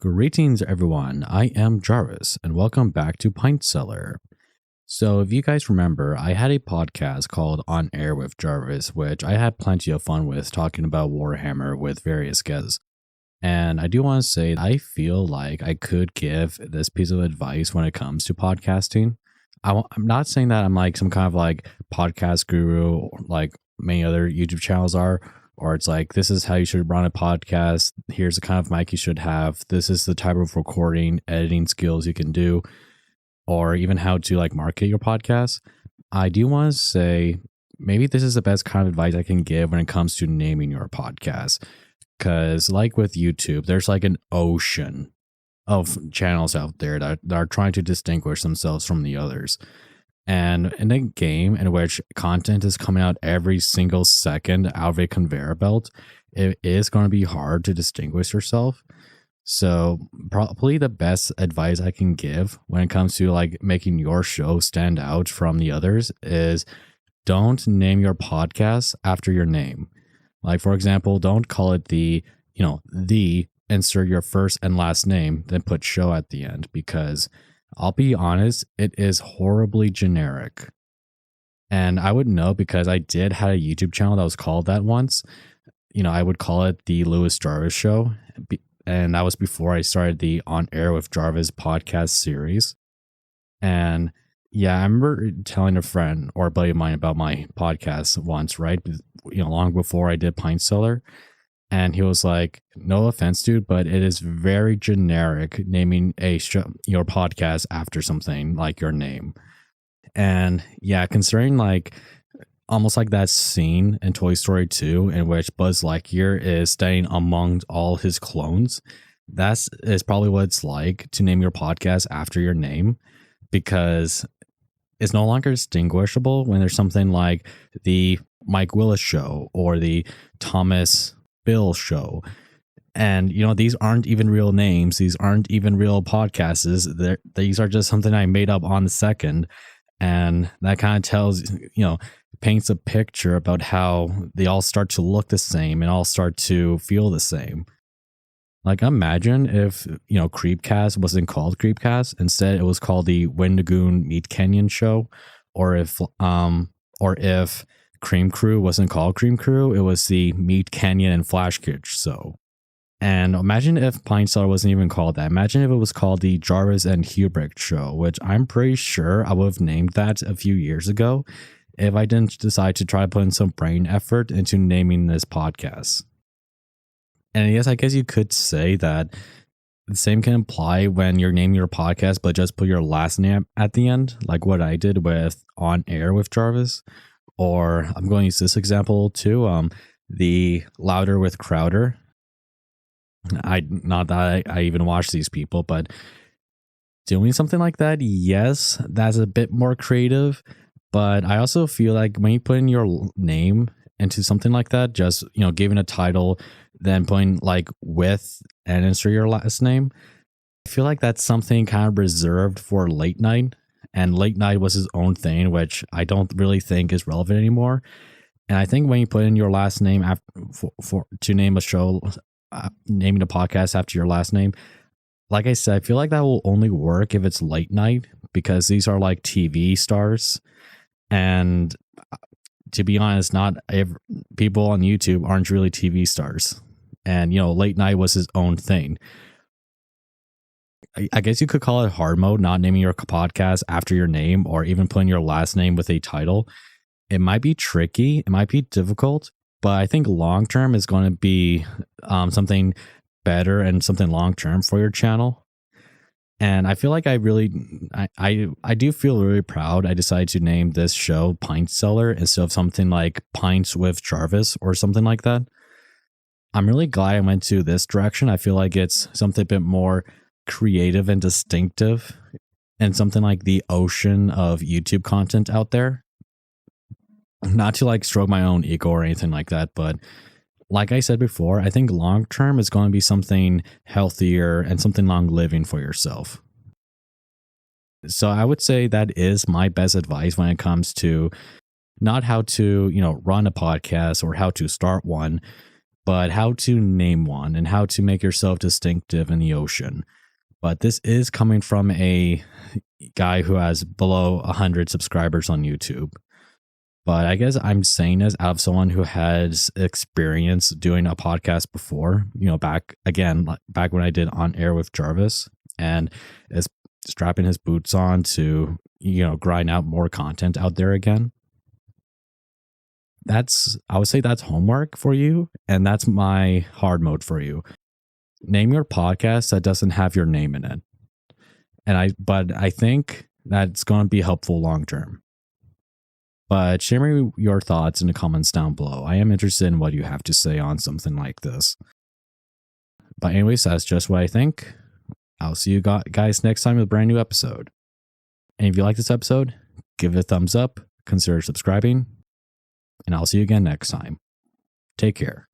Greetings, everyone. I am Jarvis, and welcome back to Pint Cellar. So, if you guys remember, I had a podcast called On Air with Jarvis, which I had plenty of fun with talking about Warhammer with various guests. And I do want to say, I feel like I could give this piece of advice when it comes to podcasting. I'm not saying that I'm like some kind of like podcast guru, like many other YouTube channels are, or it's like, this is how you should run a podcast. Here's the kind of mic you should have. This is the type of recording, editing skills you can do, or even how to like market your podcast. I do want to say maybe this is the best kind of advice I can give when it comes to naming your podcast. Because like with YouTube, there's like an ocean of channels out there that are trying to distinguish themselves from the others. And in a game in which content is coming out every single second out of a conveyor belt, it is going to be hard to distinguish yourself. So probably the best advice I can give when it comes to like making your show stand out from the others is don't name your podcast after your name. Like, for example, don't call it the insert your first and last name, then put show at the end, because I'll be honest, it is horribly generic. And I would know because I did have a YouTube channel that was called that once. I would call it the Lewis Jarvis Show. And that was before I started the On Air with Jarvis podcast series. And yeah, I remember telling a friend or a buddy of mine about my podcast once, right? Long before I did Pint Cellar. And he was like, no offense, dude, but it is very generic naming your podcast after something like your name. And yeah, considering like almost like that scene in Toy Story 2 in which Buzz Lightyear is staying among all his clones, is probably what it's like to name your podcast after your name, because it's no longer distinguishable when there's something like the Mike Willis Show or the Thomas Bill Show. And these aren't even real names, these aren't even real podcasts. These are just something I made up on the second, and that kind of tells paints a picture about how they all start to look the same and all start to feel the same. Like, imagine if Creepcast wasn't called Creepcast, instead it was called the Wendigoon Meat Canyon Show, or if Cream Crew wasn't called Cream Crew, it was the Meat Canyon and Flash Kids Show. And imagine if Pint Cellar wasn't even called that. Imagine if it was called the Jarvis and Hubrecht Show, which I'm pretty sure I would have named that a few years ago if I didn't decide to try to put in some brain effort into naming this podcast. And yes, I guess you could say that the same can apply when you're naming your podcast, but just put your last name at the end, like what I did with On Air with Jarvis. Or I'm going to use this example too, the Louder with Crowder. Not that I even watch these people, but doing something like that, yes, that's a bit more creative. But I also feel like when you put in your name into something like that, just giving a title, then putting like with and insert your last name, I feel like that's something kind of reserved for late night. And late night was his own thing, which I don't really think is relevant anymore. And I think when you put in your last name to name a show, naming a podcast after your last name, like I said, I feel like that will only work if it's late night, because these are like TV stars. And to be honest, not people on YouTube aren't really TV stars. And, late night was his own thing. I guess you could call it hard mode, not naming your podcast after your name or even putting your last name with a title. It might be tricky. It might be difficult, but I think long term is going to be something better and something long term for your channel. And I feel like I do feel really proud I decided to name this show Pint Cellar instead of something like Pints with Jarvis or something like that. I'm really glad I went to this direction. I feel like it's something a bit more creative and distinctive and something like the ocean of YouTube content out there. Not to like stroke my own ego or anything like that, but like I said before, I think long term is going to be something healthier and something long living for yourself. So I would say that is my best advice when it comes to not how to, run a podcast or how to start one, but how to name one and how to make yourself distinctive in the ocean. But this is coming from a guy who has below 100 subscribers on YouTube. But I guess I'm saying this out of someone who has experience doing a podcast before, back when I did On Air with Jarvis, and is strapping his boots on to, grind out more content out there again. I would say that's homework for you. And that's my hard mode for you. Name your podcast that doesn't have your name in it. But I think that's going to be helpful long term. But share me your thoughts in the comments down below. I am interested in what you have to say on something like this. But anyways, that's just what I think. I'll see you guys next time with a brand new episode. And if you like this episode, give it a thumbs up, consider subscribing, and I'll see you again next time. Take care.